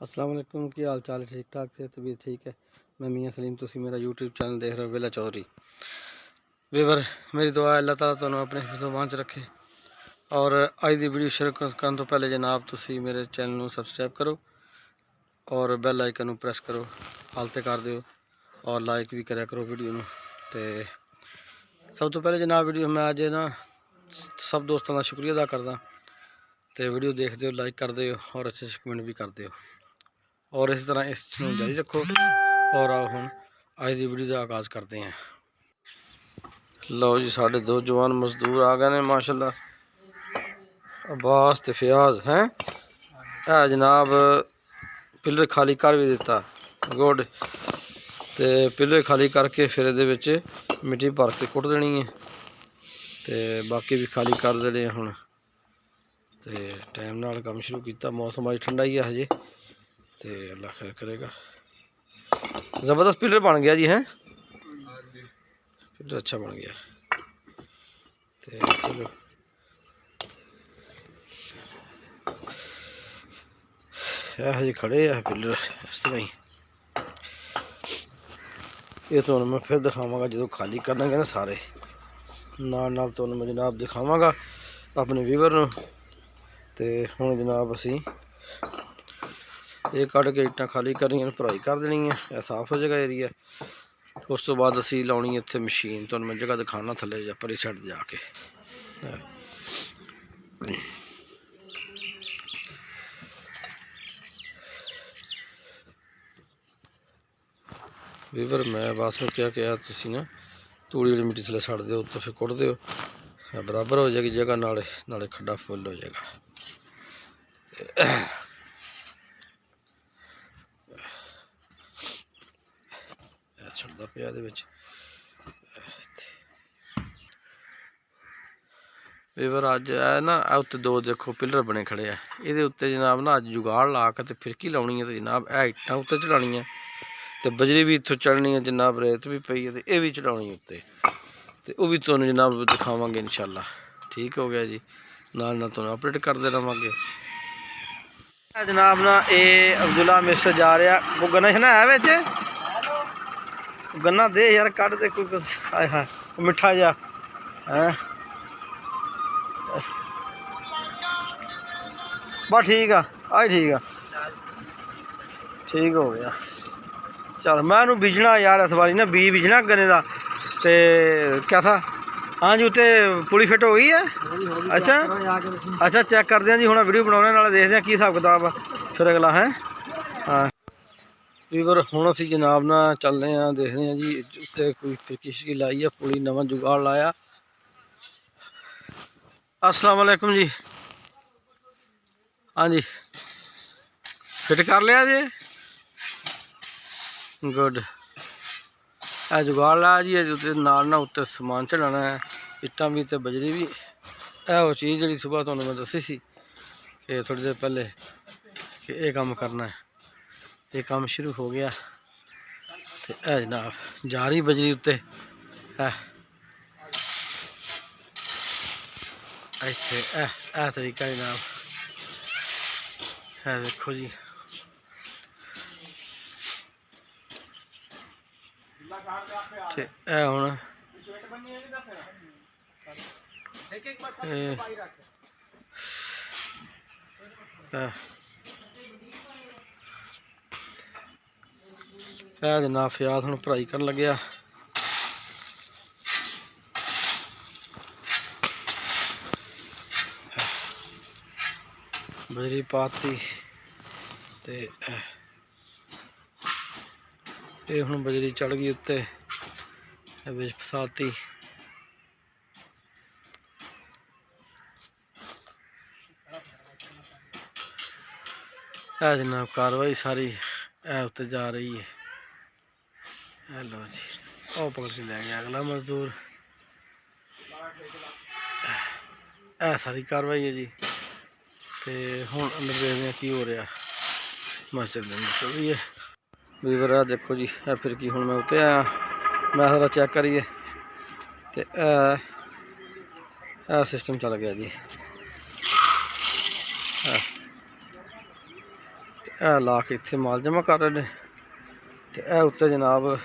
अस्सलाम वालेकुम, की हाल चाल है? ठीक ठाक से तबीयत ठीक है। मैं मियाँ सलीम, तुसी मेरा यूट्यूब चैनल देख रहे हो वेला चौधरी। वीवर मेरी दुआ है अल्लाह ताला तुहानू अपने हिफ्ज़-ओ-मान च रखे। और अज की वीडियो शुरू करने तो पहले जनाब तुसी मेरे चैनल को सबसक्राइब करो और बैल आइकन प्रेस करो, हाल ते कर दिओ और लाइक भी करा करो वीडियो में। तो सब तो पहले जनाब वीडियो मैं अज ना सब दोस्तों का शुक्रिया अदा करदा। तो वीडियो देखते हो, लाइक कर दिओ और अच्छे कमेंट भी कर दिओ और इस तरह इसनूं जारी रखो। और आओ हम अज की वीडियो का आगाज़ करते हैं। लो जी, साढ़े दो जवान मजदूर आ गए ने माशाल्लाह, अब्बास ते फयाज हैं। जनाब पिलर खाली कर भी दिता, गुड। तो पिलर खाली करके फिर ये मिट्टी भर के कुट देनी है। तो बाकी भी खाली कर देने हुण। तो टाइम नाल काम शुरू किया, मौसम अज ठंडा ही है हजे। तो अल्लाह खैर करेगा। ज़बरदस्त पिलर बन गया जी, है पिलर अच्छा बन गया। तो चलो हजे खड़े है पिलर इस तरह ही। ये तो मैं फिर दिखावगा जो खाली करनगे ना सारे, नाल तो मैं जनाब दिखावगा अपने व्यूवर नूं। ते हुण जनाब असी ये कढ़ के इट्टां खाली करनियां, भराई कर देनी है, यह साफ हो जाएगा एरिया। उस तो बाद असी लाउणी इत्थे मशीन, तो मैं जगह दिखाना थले जा परी साइड जाके। वीवर मैं बस में क्या कहा तुसी ना तूड़ी वाली मिट्टी थले छड़ दो, तो फिर कुट दो, बराबर हो जाएगी जगह, नाले नाले खड्डा फुल हो जाएगा। छड़दा पिया वीवर अज है ना उत्ते दो देखो पिलर बने खड़े है। ये उत्ते जनाब ना अज जुगाड़ ला के फिरकी लाउनी है। तो जनाब है इट्टां उत्ते चढ़ानी है, तो बजरी भी इत्थों चढ़नी है जनाब, रेत भी पई है, तो यह भी चढ़ानी उत्ते। तो वह भी तुहानू जनाब दिखावांगे इंशाअल्लाह। ठीक हो गया जी, नाल तुहानू अपडेट करते रहेंगे। जनाब ना ये अब्दुल्ला मिस्टर जा रहा को गन्ना शना है बिच, गन्ना दे यार कट दे कोई। हाय हाय मिठा जा है बस ठीक आ, आज ठीक आ, ठीक हो गया। चल मैं बीजना यार इस बारी ना बीज बीजना गन्ने का। तो क्या था, हाँ जी उत्ते पुली फिट हो गई है। अच्छा अच्छा चेक करते हैं जी, हुण वीडियो बनाने नाल देखते हैं की हिसाब किताब आ फिर अगला है। हाँ वीवर हुण असीं जनाब ना चलते हैं, देखते हैं जी उत्ते कोई फिरकी शिरकी लाई है, पुली नवा जुगाड़ लाया। अस्सलाम वालेकुम जी, हाँ जी फिट कर लिया जी, गुड। यह जुगाड़ लाया जी, नाल ना उत्ते समान चढ़ाना है, इट्टां भी तो बजरी भी। यह वो चीज़ जी सुबह तुहानू मैं दसी सी कि थोड़ी देर पहले कि यह काम करना है। ये काम शुरू हो गया। तो यह जनाब जा रही बजरी उत्ते इत्थे यह तरीका जनाब है, देखो जी। ते हुण जनाब फयाज हुण भराई करन लग्या। बजरी पाती ते ये हुण बजरी चढ़ गई उत्ते बिच फसाती। जनाब कार्रवाई सारी उत्ते जा रही है। हेलो जी, और पकड़ के ले गया अगला मजदूर। सारी कार्रवाई है जी। तो हुण अंदर देखते हैं की हो रहा मस्जिद के अंदर चल रही है। वीवर देखो जी, फिर की हुण मैं उत्ते आया, मैं सारा चेक करिए। तो सिस्टम चल गया जी। ਇਹ ਲਾ ਕੇ ਇੱਥੇ ਮਾਲ ਜਮ੍ਹਾਂ ਕਰ ਰਹੇ ਨੇ। ਤੇ ਇਹ ਉੱਤੇ ਜਨਾਬ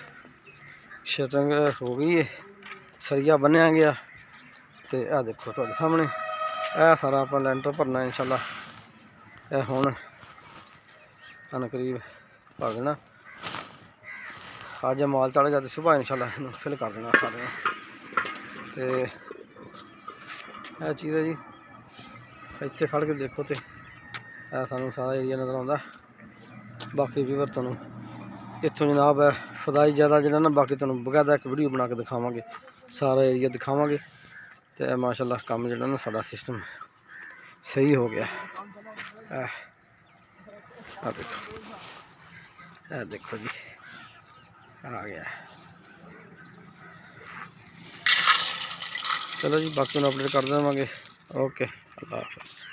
ਸ਼ਟਰਿੰਗ ਹੋ ਗਈ ਹੈ, ਸਰੀਆ ਬੰਨਿਆ ਗਿਆ। ਤੇ ਇਹ ਦੇਖੋ ਤੁਹਾਡੇ ਸਾਹਮਣੇ ਇਹ ਸਾਰਾ ਆਪਾਂ ਲੈਂਟਰ ਭਰਨਾ ਇਨਸ਼ਾਅੱਲਾ। ਇਹ ਹੁਣ ਕਰੀਬ ਭਰ ਦੇਣਾ। ਅੱਜ ਮਾਲ ਚੜ੍ਹ ਗਿਆ ਤੇ ਸੁਬਾਹ ਇਨਸ਼ਾਅੱਲਾ ਇਹਨੂੰ ਫਿਲ ਕਰ ਦੇਣਾ ਸਾਰੇ। ਤੇ ਇਹ ਚੀਜ਼ ਹੈ ਜੀ, ਇੱਥੇ ਖੜ੍ਹ ਕੇ ਦੇਖੋ ਤੇ ਇਹ ਸਾਨੂੰ ਸਾਰਾ ਏਰੀਆ ਨਜ਼ਰ ਆਉਂਦਾ। ਬਾਕੀ ਵੀਵਰ ਤੁਹਾਨੂੰ ਇੱਥੋਂ ਜਨਾਬ ਹੈ ਫਦਾਈ ਜ਼ਿਆਦਾ ਜਿਹੜਾ ਨਾ, ਬਾਕੀ ਤੁਹਾਨੂੰ ਬਕਾਇਦਾ ਇੱਕ ਵੀਡੀਓ ਬਣਾ ਕੇ ਦਿਖਾਵਾਂਗੇ, ਸਾਰਾ ਏਰੀਆ ਦਿਖਾਵਾਂਗੇ। ਤੇ ਮਾਸ਼ਾਅੱਲਾ ਕੰਮ ਜਿਹੜਾ ਨਾ ਸਾਡਾ ਸਿਸਟਮ ਸਹੀ ਹੋ ਗਿਆ। ਇਹ ਦੇਖੋ ਜੀ ਆ ਗਿਆ। ਚਲੋ ਜੀ ਬਾਕੀ ਨੂੰ ਅਪਡੇਟ ਕਰ ਦੇਵਾਂਗੇ। ਓਕੇ, ਅੱਲਾ ਹਾਫਿਜ਼।